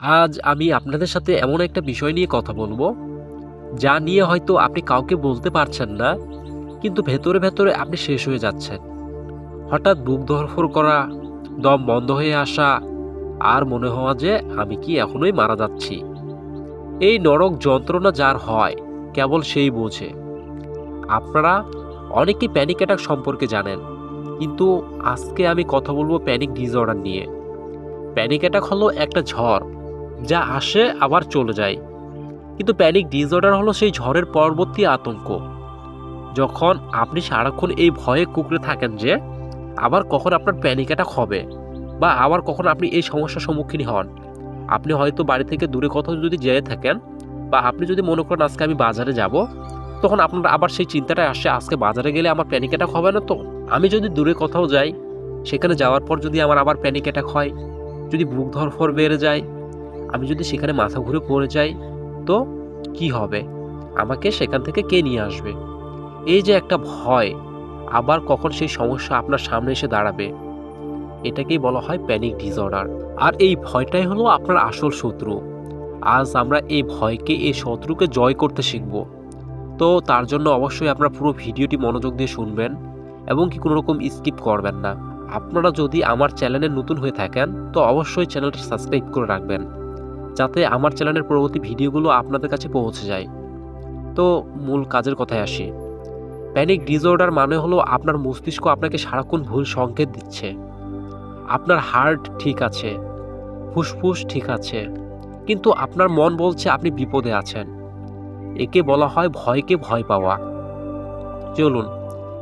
আজ আমি আপনাদের সাথে এমন একটা বিষয় নিয়ে কথা বলবো, যা নিয়ে হয়তো আপনি কাউকে বলতে পারছেন না, কিন্তু ভেতরে ভেতরে আপনি শেষ হয়ে যাচ্ছেন। হঠাৎ বুক ধড়ফড় করা, দম বন্ধ হয়ে আসা, আর মনে হওয়া যে আমি কি এখনোই মারা যাচ্ছি। এই নরক যন্ত্রণা যার হয়, কেবল সেই বোঝে। আপনারা অনেকেই প্যানিক অ্যাটাক সম্পর্কে জানেন, কিন্তু আজকে আমি কথা বলবো প্যানিক ডিসঅর্ডার নিয়ে। প্যানিক অ্যাটাক হলো একটা ঝড়, যা আসে আবার চলে যায়। কিন্তু প্যানিক ডিসঅর্ডার হলো সেই ঝড়ের পরবর্তী আতঙ্ক, যখন আপনি সারাক্ষণ এই ভয়ে কুঁকড়ে থাকেন যে আবার কখন আপনার প্যানিক অ্যাটাক হবে, বা আবার কখন আপনি এই সমস্যার সম্মুখীন হন। আপনি হয়তো বাড়ি থেকে দূরে কোথাও যদি যেয়ে থাকেন, বা আপনি যদি মনে করেন আজকে আমি বাজারে যাব, তখন আপনার আবার সেই চিন্তাটা আসে আজকে বাজারে গেলে আমার প্যানিক অ্যাটাক হবে না তো। আমি যদি দূরে কোথাও যাই, সেখানে যাওয়ার পর যদি আমার আবার প্যানিক অ্যাটাক হয়, যদি বুক ধড়ফড় বেড়ে যায়, আমি যদি সেখানে মাথা ঘুরে পড়ে যাই, তো কি হবে? আমাকে সেখান থেকে কে নিয়ে আসবে? এই যে একটা ভয়, আবার কখন সেই সমস্যা আপনার সামনে এসে দাঁড়াবে, এটাকেই বলা হয় প্যানিক ডিসঅর্ডার। আর এই ভয়টাই হলো আপনার আসল শত্রু। আজ আমরা এই ভয়কে, এই শত্রুকে জয় করতে শিখব। তো তার জন্য অবশ্যই আপনারা পুরো ভিডিওটি মনোযোগ দিয়ে শুনবেন, এবং কি কোনো রকম স্কিপ করবেন না। আপনারা যদি আমার চ্যানেলে নতুন হয়ে থাকেন, তো অবশ্যই চ্যানেলটি সাবস্ক্রাইব করে রাখবেন, যাতে আমার চ্যানেলের পরবর্তী ভিডিওগুলো আপনাদের কাছে পৌঁছে যায়। তো মূল কাজের কথায় আসি। প্যানিক ডিসঅর্ডার মানে হলো আপনার মস্তিষ্ক আপনাকে সারাক্ষণ ভুল সংকেত দিচ্ছে। আপনার হার্ট ঠিক আছে, ফুসফুস ঠিক আছে, কিন্তু আপনার মন বলছে আপনি বিপদে আছেন। একে বলা হয় ভয়কে ভয় পাওয়া। চলুন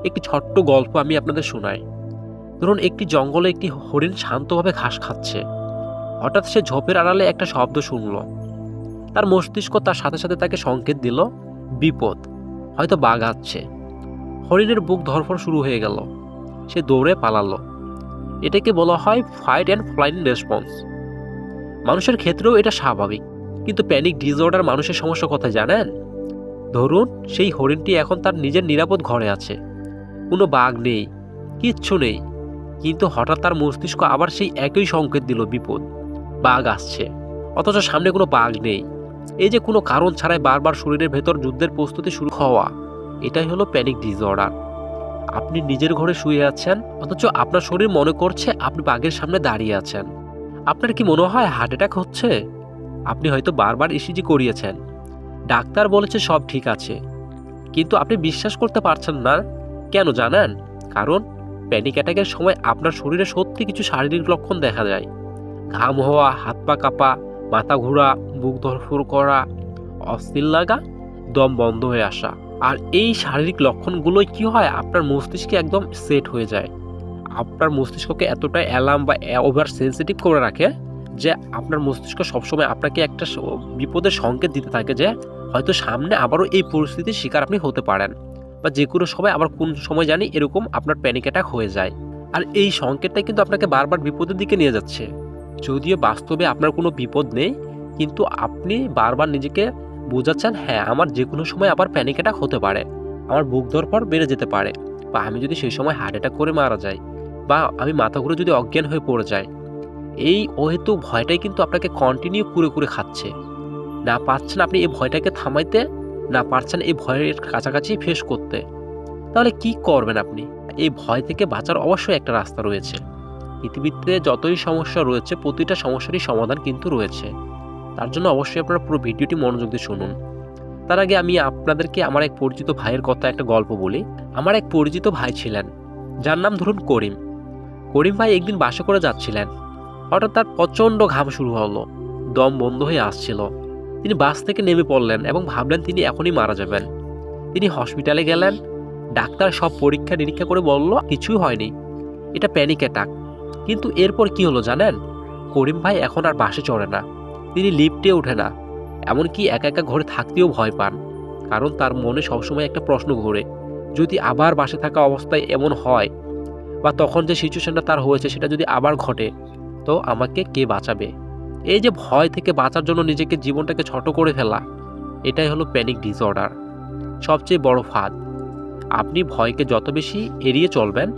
একটি ছোট্ট গল্প আমি আপনাদের শোনাই। ধরুন, একটি জঙ্গলে একটি হরিণ শান্তভাবে ঘাস খাচ্ছে। হঠাৎ সে ঝোপের আড়ালে একটা শব্দ শুনল। তার মস্তিষ্ক তার সাথে সাথে তাকে সংকেত দিল, বিপদ, হয়তো বাঘ আসছে। হরিণের বুক ধড়ফড় শুরু হয়ে গেল। সে দৌড়ে পালালো। এটাকে বলা হয় ফাইট অ্যান্ড ফ্লাইট রেসপন্স। মানুষের ক্ষেত্রেও এটা স্বাভাবিক, কিন্তু প্যানিক ডিসঅর্ডার মানুষের সমস্যা কোথায় জানেন? ধরুন, সেই হরিণটি এখন তার নিজের নিরাপদ ঘরে আছে, কোনো বাঘ নেই, কিচ্ছু নেই, কিন্তু হঠাৎ তার মস্তিষ্ক আবার সেই একই সংকেত দিল, বিপদ, বাঘ আসছে, অথচ সামনে কোনো বাঘ নেই। এই যে কোনো কারণ ছাড়াই বারবার শরীরের ভেতর যুদ্ধের প্রস্তুতি শুরু হওয়া, এটাই হলো প্যানিক ডিসঅর্ডার। আপনি নিজের ঘরে শুয়ে আছেন, অথচ আপনার শরীর মনে করছে আপনি বাঘের সামনে দাঁড়িয়ে আছেন। আপনার কি মনে হয় হার্ট অ্যাটাক হচ্ছে? আপনি হয়তো বারবার ইসিজি করিয়েছেন, ডাক্তার বলেছে সব ঠিক আছে, কিন্তু আপনি বিশ্বাস করতে পারছেন না। কেন জানেন? কারণ প্যানিক অ্যাটাকের সময় আপনার শরীরে সত্যি কিছু শারীরিক লক্ষণ দেখা যায়। ঘাম হওয়া, হাত পা কাঁপা, মাথা ঘোরা, বুক ধড়ফড় করা, অস্থির লাগা, দম বন্ধ হয়ে আসা। আর এই শারীরিক লক্ষণগুলোই কি হয়, আপনার মস্তিষ্কে একদম সেট হয়ে যায়। আপনার মস্তিষ্ককে এতটাই অ্যালার্ম বা ওভার সেন্সিটিভ করে রাখে যে আপনার মস্তিষ্ক সবসময় আপনাকে একটা বিপদের সংকেত দিতে থাকে, যে হয়তো সামনে আবারও এই পরিস্থিতির শিকার আপনি হতে পারেন, বা যে কোনো সময় আবার কোন সময় জানি এরকম আপনার প্যানিক অ্যাটাক হয়ে যায়। আর এই সংকেতটাই কিন্তু আপনাকে বারবার বিপদের দিকে নিয়ে যাচ্ছে। যদিও বাস্তবে আপনার কোনো বিপদ নেই, কিন্তু আপনি বারবার নিজেকে বোঝাচ্ছেন, হ্যাঁ আমার যে কোনো সময় আবার প্যানিক অ্যাটাক হতে পারে, আমার বুক ধড়ফড় বেড়ে যেতে পারে, বা আমি যদি সেই সময় হার্ট অ্যাটাক করে মারা যাই, বা আমি মাথা ঘুরে যদি অজ্ঞান হয়ে পড়ে যাই। এই অহেতুক ভয়টাই কিন্তু আপনাকে কন্টিনিউ কুরে কুরে খাচ্ছে। না পারছেন আপনি এই ভয়টাকে থামাইতে, না পারছেন এই ভয়ের কাছাকাছি ফেস করতে। তাহলে কি করবেন আপনি? এই ভয় থেকে বাঁচার অবশ্যই একটা রাস্তা রয়েছে। পৃথিবীতে যতই সমস্যা রয়েছে, প্রতিটা সমস্যারই সমাধান কিন্তু রয়েছে। তার জন্য অবশ্যই আপনারা পুরো ভিডিওটি মনোযোগ দিয়ে শুনুন। তার আগে আমি আপনাদেরকে আমার এক পরিচিত ভাইয়ের কথা একটা গল্প বলি। আমার এক পরিচিত ভাই ছিলেন, যার নাম ধরুন করিম। করিম ভাই একদিন বাসে করে যাচ্ছিলেন। হঠাৎ তার প্রচণ্ড ঘাম শুরু হলো, দম বন্ধ হয়ে আসছিল। তিনি বাস থেকে নেমে পড়লেন এবং ভাবলেন তিনি এখনই মারা যাবেন। তিনি হসপিটালে গেলেন। ডাক্তার সব পরীক্ষা নিরীক্ষা করে বলল কিছুই হয়নি, এটা প্যানিক অ্যাটাক। কিন্তু এরপর কি হলো জানেন? করিম ভাই এখন আর বাসে চড়ে না, তিনি লিফটে ওঠে না, এমনকি একা একা ঘরে থাকতেও ভয় পান। কারণ তার মনে সবসময় একটা প্রশ্ন ঘোরে, যদি আবার বাসে থাকা অবস্থায় এমন হয়, বা তখন যে সিচুয়েশনটা তার হয়েছে সেটা যদি আবার ঘটে, তো আমাকে কে বাঁচাবে? এই যে ভয় থেকে বাঁচার জন্য নিজেকে, জীবনটাকে ছোট করে ফেলা, এটাই হলো প্যানিক ডিসঅর্ডার। সবচেয়ে বড় ফাঁদ। আপনি ভয়কে যত বেশি এড়িয়ে চলবেন,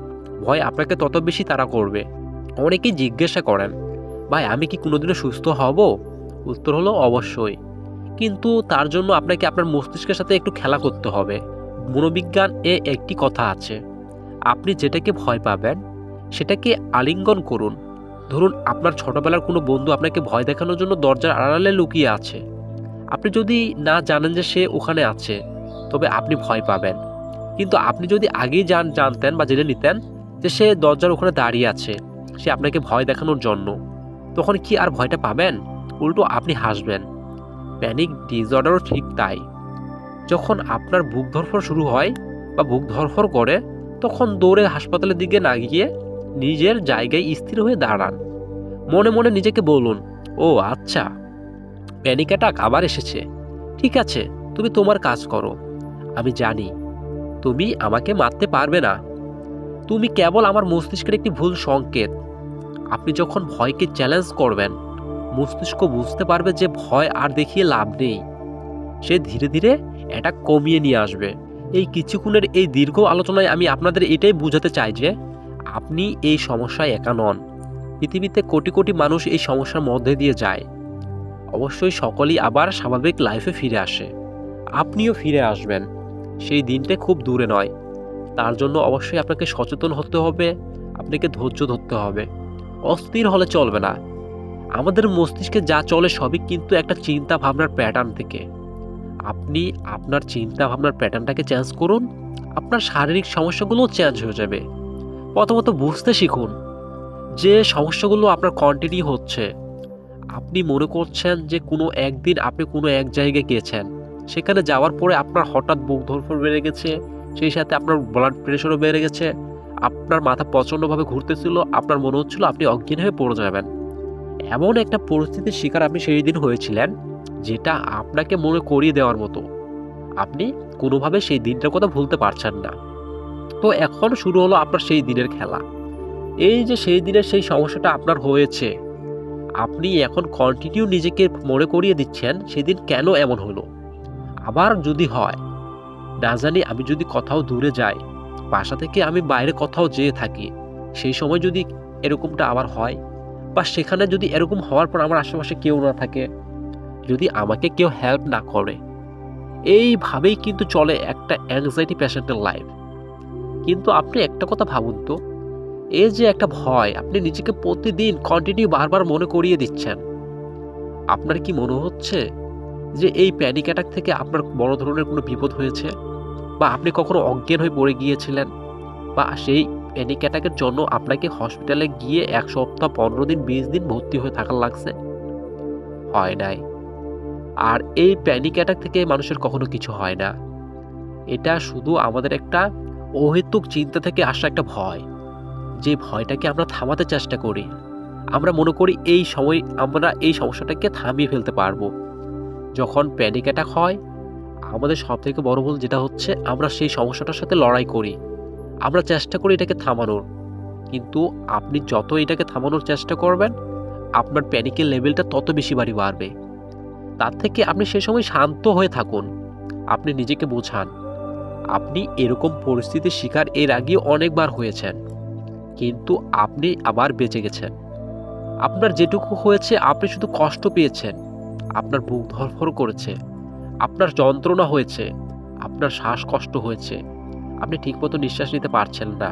ভয় আপনাকে তত বেশি তাড়া করবে। অনেকেই জিজ্ঞাসা করেন, ভাই আমি কি কোনোদিনও সুস্থ হব? উত্তর হলো অবশ্যই। কিন্তু তার জন্য আপনাকে আপনার মস্তিষ্কের সাথে একটু খেলা করতে হবে। মনোবিজ্ঞান একটি কথা আছে, আপনি যেটাকে ভয় পাবেন সেটাকে আলিঙ্গন করুন। ধরুন আপনার ছোটবেলার কোনো বন্ধু আপনাকে ভয় দেখানোর জন্য দরজার আড়ালে লুকিয়ে আছে। আপনি যদি না জানেন যে সে ওখানে আছে, তবে আপনি ভয় পাবেন। কিন্তু আপনি যদি আগেই জানতেন বা জেনে নিতেন যে সে দরজার ওখানে দাঁড়িয়ে আছে, সে আপনাকে ভয় দেখানোর জন্য, তখন কি আর ভয়টা পাবেন? উল্টো আপনি হাসবেন। প্যানিক ডিসঅর্ডারও ঠিক তাই। যখন আপনার বুক ধড়ফড় শুরু হয় বা বুক ধড়ফড় করে, তখন দৌড়ে হাসপাতালের দিকে না গিয়ে নিজের জায়গায় স্থির হয়ে দাঁড়ান। মনে মনে নিজেকে বলুন, ও আচ্ছা, প্যানিক অ্যাটাক আবার এসেছে। ঠিক আছে, তুমি তোমার কাজ করো। আমি জানি তুমি আমাকে মারতে পারবে না। তুমি কেবল আমার মস্তিষ্কের একটি ভুল সংকেত। আপনি যখন ভয়কে চ্যালেঞ্জ করবেন, মস্তিষ্ক বুঝতে পারবে যে ভয় আর দেখিয়ে লাভ নেই। সে ধীরে ধীরে এটা কমিয়ে নিয়ে আসবে। এই কিছুক্ষণের এই দীর্ঘ আলোচনায় আমি আপনাদের এটাই বোঝাতে চাই যে আপনি এই সমস্যায় একা নন। পৃথিবীতে কোটি কোটি মানুষ এই সমস্যার মধ্যে দিয়ে যায়। অবশ্যই সকলেই আবার স্বাভাবিক লাইফে ফিরে আসে। আপনিও ফিরে আসবেন। সেই দিনটা খুব দূরে নয়। তার জন্য অবশ্যই আপনাকে সচেতন হতে হবে, আপনাকে ধৈর্য ধরতে হবে। অস্থির হলে চলবে না। আমাদের মস্তিষ্কে যা চলে সবই কিন্তু একটা চিন্তা ভাবনার প্যাটার্ন থেকে। আপনি আপনার চিন্তা ভাবনার প্যাটার্নটাকে চেঞ্জ করুন, আপনার শারীরিক সমস্যাগুলোও চেঞ্জ হয়ে যাবে। প্রথমত বুঝতে শিখুন যে সমস্যাগুলো আপনার কন্টিনিউ হচ্ছে। আপনি মনে করছেন যে কোনো একদিন আপনি কোনো এক জায়গায় গিয়েছেন, সেখানে যাওয়ার পরে আপনার হঠাৎ বুক ধড়ফড় বেড়ে গেছে, সেই সাথে আপনার ব্লাড প্রেশারও বেড়ে গেছে, আপনার মাথা প্রচণ্ডভাবে ঘুরতেছিল, আপনার মনে হচ্ছিল আপনি অজ্ঞান হয়ে পড়ে যাবেন। এমন একটা পরিস্থিতির শিকার আপনি সেই দিন হয়েছিলেন যেটা আপনাকে মনে করিয়ে দেওয়ার মতো। আপনি কোনোভাবে সেই দিনটার কথা ভুলতে পারছেন না। তো এখন শুরু হলো আপনার সেই দিনের খেলা। এই যে সেই দিনের সেই সমস্যাটা আপনার হয়েছে, আপনি এখন কন্টিনিউ নিজেকে মনে করিয়ে দিচ্ছেন সেদিন কেন এমন হলো। আবার যদি হয়, না জানি আমি যদি কোথাও দূরে যাই, বাসা থেকে আমি বাইরে কোথাও যেয়ে থাকি, সেই সময় যদি এরকমটা আবার হয়, বা সেখানে যদি এরকম হওয়ার পর আমার আশেপাশে কেউ না থাকে, যদি আমাকে কেউ হেল্প না করে, এইভাবেই কিন্তু চলে একটা অ্যাংজাইটি পেশেন্টের লাইফ। কিন্তু আপনি একটা কথা ভাবুন তো, এই যে একটা ভয় আপনি নিজেকে প্রতিদিন কন্টিনিউ বারবার মনে করিয়ে দিচ্ছেন, আপনার কি মনে হচ্ছে যে এই প্যানিক অ্যাটাক থেকে আপনার বড় ধরনের কোনো বিপদ হয়েছে, বা আপনি কখনো অজ্ঞান হয়ে পড়ে গিয়েছিলেন, বা সেই প্যানিক অ্যাটাকের জন্য আপনাকে হসপিটালে গিয়ে 1 সপ্তাহ, 15 দিন, 20 দিন ভর্তি হয়ে থাকার লাগছে? হয় নাই। আর এই প্যানিক অ্যাটাক থেকে মানুষের কখনো কিছু হয় না। এটা শুধু আমাদের একটা অহেতুক চিন্তা থেকে আসা একটা ভয়, যে ভয়টাকে আমরা থামাতে চেষ্টা করি। আমরা মনে করি এই সময় আমরা এই সমস্যাটাকে থামিয়ে ফেলতে পারবো। যখন প্যানিক অ্যাটাক হয়, আমাদের সবথেকে বড় ভুল যেটা হচ্ছে, আমরা সেই সমস্যাটার সাথে লড়াই করি। আমরা চেষ্টা করি এটাকে থামানোর। কিন্তু আপনি যত এটাকে থামানোর চেষ্টা করবেন, আপনার প্যানিকের লেভেলটা তত বেশি বাড়বে। তার থেকে আপনি সেই সময় শান্ত হয়ে থাকুন। আপনি নিজেকে বোঝান, আপনি এরকম পরিস্থিতির শিকার এর আগেও অনেকবার হয়েছেন, কিন্তু আপনি আবার বেঁচে গেছেন। আপনার যেটুকু হয়েছে, আপনি শুধু কষ্ট পেয়েছেন, আপনার বুক ধড়ফড় করেছে, আপনার যন্ত্রণা হয়েছে, আপনার শ্বাসকষ্ট হয়েছে, আপনি ঠিকমতো নিঃশ্বাস নিতে পারছেন না।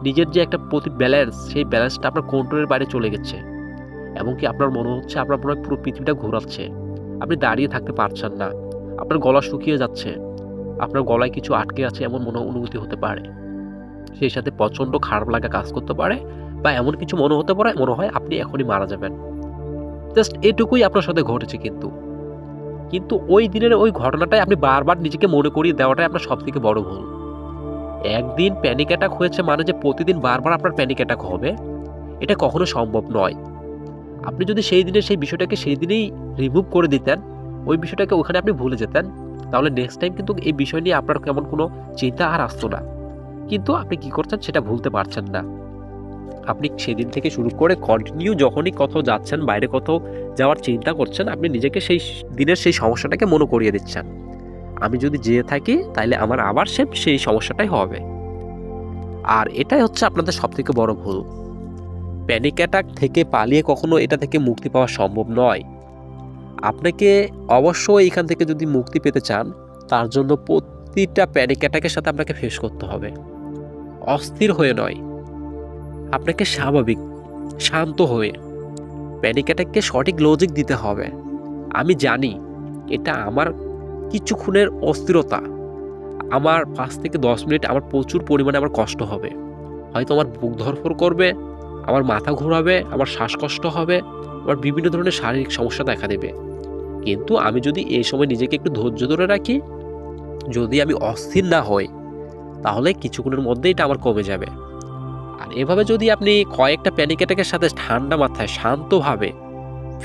নিজের যে একটা ব্যালেন্স, সেই ব্যালেন্সটা আপনার কন্ট্রোলের বাইরে চলে গেছে। এমনকি আপনার মনে হচ্ছে আপনার মনে হয় পুরো পৃথিবীটা ঘোরাচ্ছে। আপনি দাঁড়িয়ে থাকতে পারছেন না, আপনার গলা শুকিয়ে যাচ্ছে, আপনার গলায় কিছু আটকে আছে এমন অনুভূতি হতে পারে। সেই সাথে প্রচণ্ড খারাপ লাগা কাজ করতে পারে, বা এমন কিছু মনে হয় আপনি এখনই মারা যাবেন। জাস্ট এটুকুই আপনার সাথে ঘটেছে। কিন্তু ওই দিনের ওই ঘটনাটাই আপনি বারবার নিজেকে মনে করিয়ে দেওয়াটাই আপনার সবথেকে বড় ভুল। একদিন প্যানিক অ্যাটাক হয়েছে মানে যে প্রতিদিন বারবার আপনার প্যানিক অ্যাটাক হবে, এটা কখনো সম্ভব নয়। আপনি যদি সেই দিনের সেই বিষয়টাকে সেই দিনেই রিমুভ করে দিতেন, ওই বিষয়টাকে ওখানে আপনি ভুলে যেতেন, তাহলে নেক্সট টাইম কিন্তু এই বিষয় নিয়ে আপনার কেমন কোনো চিন্তা আর আসতো না। কিন্তু আপনি কি করছেন সেটা ভুলতে পারছেন না। আপনি সেদিন থেকে শুরু করে কন্টিনিউ যখনই কোথাও যাচ্ছেন, বাইরে কোথাও যাওয়ার চিন্তা করছেন, আপনি নিজেকে সেই দিনের সেই সমস্যাটাকে মনে করিয়ে দিচ্ছেন, আমি যদি যেয়ে থাকি তাহলে আমার আবার সেই সমস্যাটাই হবে। আর এটাই হচ্ছে আপনাদের সবথেকে বড় ভুল। প্যানিক অ্যাটাক থেকে পালিয়ে কখনো এটা থেকে মুক্তি পাওয়া সম্ভব নয়। আপনাকে অবশ্যই এখান থেকে যদি মুক্তি পেতে চান, তার জন্য প্রতিটা প্যানিক অ্যাটাকের সাথে আপনাকে ফেস করতে হবে। অস্থির হয়ে নয়, আপনাকে স্বাভাবিক, শান্ত হয়ে প্যানিক অ্যাটাককে সঠিক লজিক দিতে হবে। আমি জানি এটা আমার কিছুক্ষণের অস্থিরতা, আমার ৫ থেকে ১০ মিনিট আমার প্রচুর পরিমাণে আমার কষ্ট হবে। হয়তো আমার বুক ধড়ফড় করবে, আমার মাথা ঘোরাবে, আমার শ্বাসকষ্ট হবে, আমার বিভিন্ন ধরনের শারীরিক সমস্যা দেখা দেবে। কিন্তু আমি যদি এই সময় নিজেকে একটু ধৈর্য ধরে রাখি, যদি আমি অস্থির না হই, তাহলে কিছুক্ষণের মধ্যেই এটা আমার কমে যাবে। আর এভাবে যদি আপনি কয়েকটা প্যানিক অ্যাটাকের সাথে ঠান্ডা মাথায় শান্তভাবে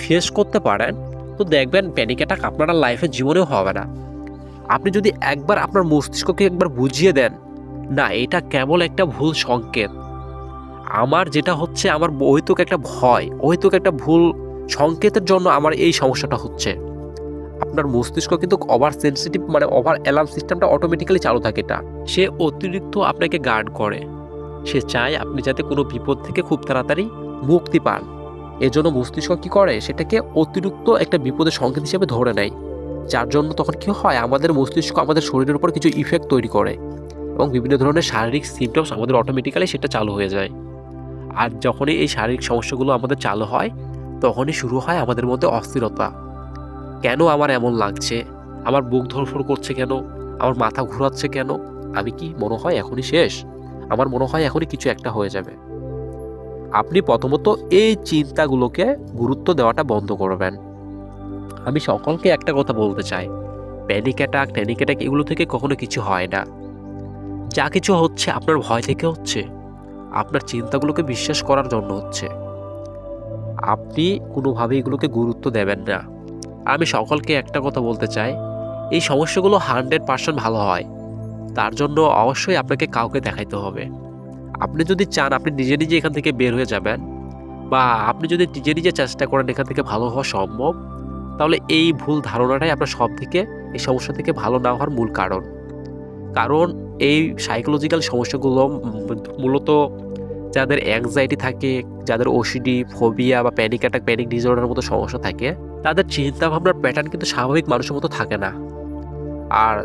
ফেস করতে পারেন, তো দেখবেন প্যানিক অ্যাটাক আপনার লাইফে জীবনেও হবে না। আপনি যদি একবার আপনার মস্তিষ্ককে একবার বুঝিয়ে দেন, না এটা কেবল একটা ভুল সংকেত, আমার যেটা হচ্ছে আমার অহেতুক একটা ভয়, অহেতুক একটা ভুল সংকেতের জন্য আমার এই সমস্যাটা হচ্ছে। আপনার মস্তিষ্ক কিন্তু ওভার সেনসিটিভ, মানে ওভার অ্যালার্ম সিস্টেমটা অটোমেটিক্যালি চালু থাকে। এটা সে অতিরিক্ত আপনাকে গার্ড করে, সে চায় আপনি যাতে কোনো বিপদ থেকে খুব তাড়াতাড়ি মুক্তি পান। এজন্য মস্তিষ্ক কী করে, সেটাকে অতিরিক্ত একটা বিপদের সংকেত হিসেবে ধরে নেয়। যার জন্য তখন কী হয়, আমাদের মস্তিষ্ক আমাদের শরীরের উপর কিছু ইফেক্ট তৈরি করে এবং বিভিন্ন ধরনের শারীরিক সিমটমস আমাদের অটোমেটিক্যালি সেটা চালু হয়ে যায়। আর যখনই এই শারীরিক সমস্যাগুলো আমাদের চালু হয়, তখনই শুরু হয় আমাদের মধ্যে অস্থিরতা। কেন আমার এমন লাগছে, আমার বুক ধড়ফড় করছে কেন, আমার মাথা ঘোরাচ্ছে কেন, আমি কি মনে হয় এখনই শেষ, আমার মনে হয় এখনই কিছু একটা হয়ে যাবে। আপনি প্রথমত এই চিন্তাগুলোকে গুরুত্ব দেওয়াটা বন্ধ করবেন। আমি সকলকে একটা কথা বলতে চাই, প্যানিক অ্যাটাক এগুলো থেকে কখনো কিছু হয় না। যা কিছু হচ্ছে আপনার ভয় থেকে হচ্ছে, আপনার চিন্তাগুলোকে বিশ্বাস করার জন্য হচ্ছে। আপনি কোনোভাবে এগুলোকে গুরুত্ব দেবেন না। আমি সকলকে একটা কথা বলতে চাই, এই সমস্যাগুলো 100% ভালো হয়, তার জন্য অবশ্যই আপনাকে কাউকে দেখাইতে হবে। আপনি যদি চান আপনি নিজে নিজে এখান থেকে বের হয়ে যাবেন, বা আপনি যদি নিজে নিজে চেষ্টা করেন এখান থেকে ভালো হওয়া সম্ভব, তাহলে এই ভুল ধারণাটাই আপনার সব থেকে, এই সমস্যা থেকে ভালো না হওয়ার মূল কারণ। কারণ এই সাইকোলজিক্যাল সমস্যাগুলো মূলত যাদের অ্যাংজাইটি থাকে, যাদের ওসিডি, ফোবিয়া বা প্যানিক অ্যাটাক, প্যানিক ডিসঅর্ডারের মতো সমস্যা থাকে, তাদের চিন্তাভাবনার প্যাটার্ন কিন্তু স্বাভাবিক মানুষের মতো থাকে না। আর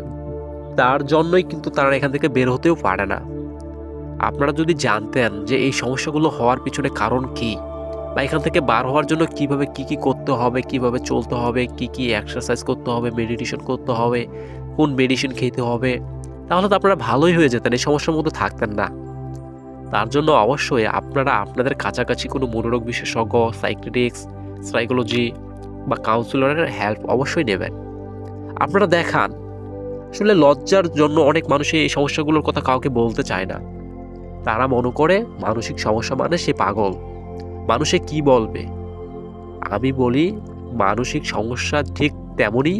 তার জন্যই কিন্তু তারা এখান থেকে বের হতেও পারে না। আপনারা যদি জানতেন যে এই সমস্যাগুলো হওয়ার পিছনে কারণ কি, বা এখান থেকে বার হওয়ার জন্য কিভাবে কি করতে হবে, কিভাবে চলতে হবে, কি এক্সারসাইজ করতে হবে, মেডিটেশন করতে হবে, কোন মেডিসিন খেতে হবে, তাহলে তো আপনারা ভালোই হয়ে যেতেন, এই সমস্যার মধ্যে থাকতেন না। তার জন্য অবশ্যই আপনারা আপনাদের কাছাকাছি কোনো মনোরোগ বিশেষজ্ঞ, সাইকিয়াট্রিস্ট, সাইকোলজি বা কাউন্সিলরের হেল্প অবশ্যই নেবেন। আপনারা দেখান, আসলে লজ্জার জন্য অনেক মানুষই এই সমস্যাগুলোর কথা কাউকে বলতে চায় না। তারা মনে করে মানসিক সমস্যা মানে সে পাগল, মানুষে কি বলবে। আমি বলি মানসিক সমস্যা ঠিক তেমনই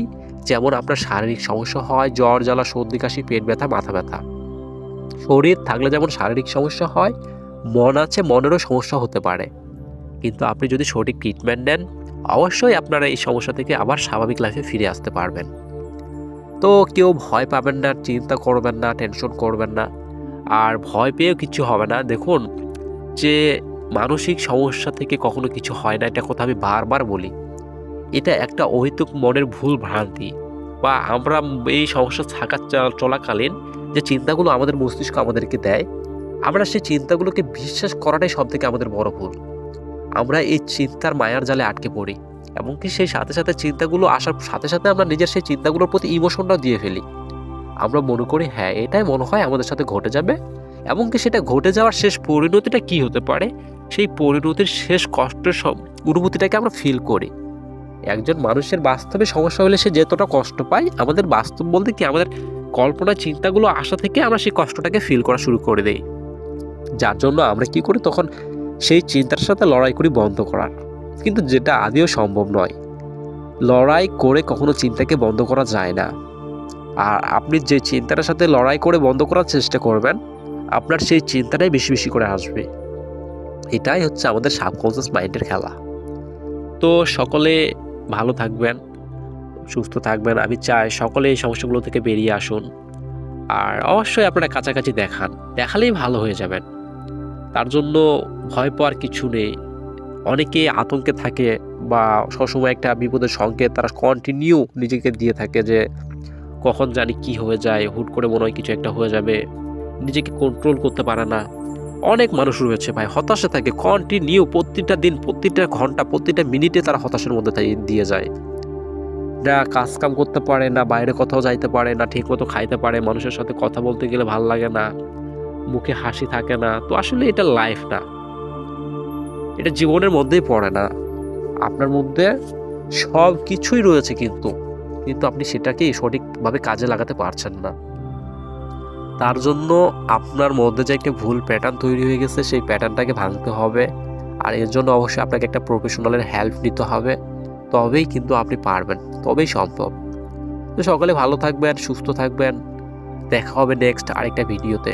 যেমন আপনার শারীরিক সমস্যা হয়, জ্বর, জ্বালা, সর্দি, কাশি, পেট ব্যথা, মাথা ব্যথা। শরীর থাকলে যেমন শারীরিক সমস্যা হয়, মন আছে, মনেরও সমস্যা হতে পারে। কিন্তু আপনি যদি সঠিক ট্রিটমেন্ট নেন, অবশ্যই আপনারা এই সমস্যা থেকে আবার স্বাভাবিক লাইফে ফিরে আসতে পারবেন। তো কেউ ভয় পাবেন না, চিন্তা করবেন না, টেনশন করবেন না, আর ভয় পেয়েও কিছু হবে না। দেখুন, যে মানসিক সমস্যা থেকে কখনো কিছু হয় না, এটা কথা আমি বারবার বলি। এটা একটা অহেতুক মনের ভুল ভ্রান্তি, বা আমরা এই সমস্যা থাকা চলাকালীন যে চিন্তাগুলো আমাদের মস্তিষ্ক আমাদেরকে দেয়, আমরা সেই চিন্তাগুলোকে বিশ্বাস করাটাই সব থেকে আমাদের বড় ভুল। আমরা এই চিন্তার মায়ার জালে আটকে পড়ি, এমনকি সেই সাথে সাথে চিন্তাগুলো আসার সাথে সাথে আমরা নিজের সেই চিন্তাগুলোর প্রতি ইমোশনটাও দিয়ে ফেলি। আমরা মনে করি হ্যাঁ এটাই মনে হয় আমাদের সাথে ঘটে যাবে, এমনকি সেটা ঘটে যাওয়ার শেষ পরিণতিটা কি হতে পারে, সেই পরিণতির শেষ কষ্টের সব অনুভূতিটাকে আমরা ফিল করি। একজন মানুষের বাস্তবে সমস্যা হলে সে যতটা কষ্ট পায়, আমাদের বাস্তব বলতে কি আমাদের কল্পনা চিন্তাগুলো আসা থেকে আমরা সেই কষ্টটাকে ফিল করা শুরু করে দেই। যার জন্য আমরা কি করি, তখন সেই চিন্তার সাথে লড়াই করি বন্ধ করার, কিন্তু যেটা আদৌ সম্ভব নয়। লড়াই করে কখনো চিন্তাকে বন্ধ করা যায় না। আর আপনি যে চিন্তাটার সাথে লড়াই করে বন্ধ করার চেষ্টা করবেন, আপনার সেই চিন্তাটাই বেশি বেশি করে আসবে। এটাই হচ্ছে আমাদের সাবকনসিয়াস মাইন্ডের খেলা। তো সকলে ভালো থাকবেন, সুস্থ থাকবেন। আমি চাই সকলে এই সমস্যাগুলো থেকে বেরিয়ে আসুন। আর অবশ্যই আপনারা কাছাকাছি দেখালেই ভালো হয়ে যাবেন। তার জন্য ভয় পাওয়ার কিছু নেই। অনেকে আতঙ্কে থাকে বা সবসময় একটা বিপদের সংকেত তারা কন্টিনিউ নিজেকে দিয়ে থাকে যে কখন জানি কি হয়ে যায়, হুট করে মনে হয় কিছু একটা হয়ে যাবে, নিজেকে কন্ট্রোল করতে পারে না। অনেক মানুষ রয়েছে ভাই হতাশা থাকে কন্টিনিউ, প্রতিটা দিন, প্রতিটা ঘন্টা, প্রতিটা মিনিটে তারা হতাশার মধ্যে দিয়ে যায়। না কাজ কাম করতে পারে, না বাইরে কোথাও যাইতে পারে, না ঠিকমতো খাইতে পারে, মানুষের সাথে কথা বলতে গেলে ভাল লাগে না, মুখে হাসি থাকে না। তো আসলে এটা লাইফ না, এটা জীবনের মধ্যেই পড়ে না। আপনার মধ্যে সব কিছুই রয়েছে কিন্তু কিন্তু আপনি সেটাকেই সঠিকভাবে কাজে লাগাতে পারছেন না। তার জন্য আপনার মধ্যে যে একটা ভুল প্যাটার্ন তৈরি হয়ে গেছে সেই প্যাটার্নটাকে ভাঙতে হবে। আর এর জন্য অবশ্যই আপনাকে একটা প্রফেশনালের হেল্প নিতে হবে, তবেই কিন্তু আপনি পারবেন, তবেই সম্ভব। তো সকলে ভালো থাকবেন, সুস্থ থাকবেন, দেখা হবে নেক্সট আরেকটা ভিডিওতে।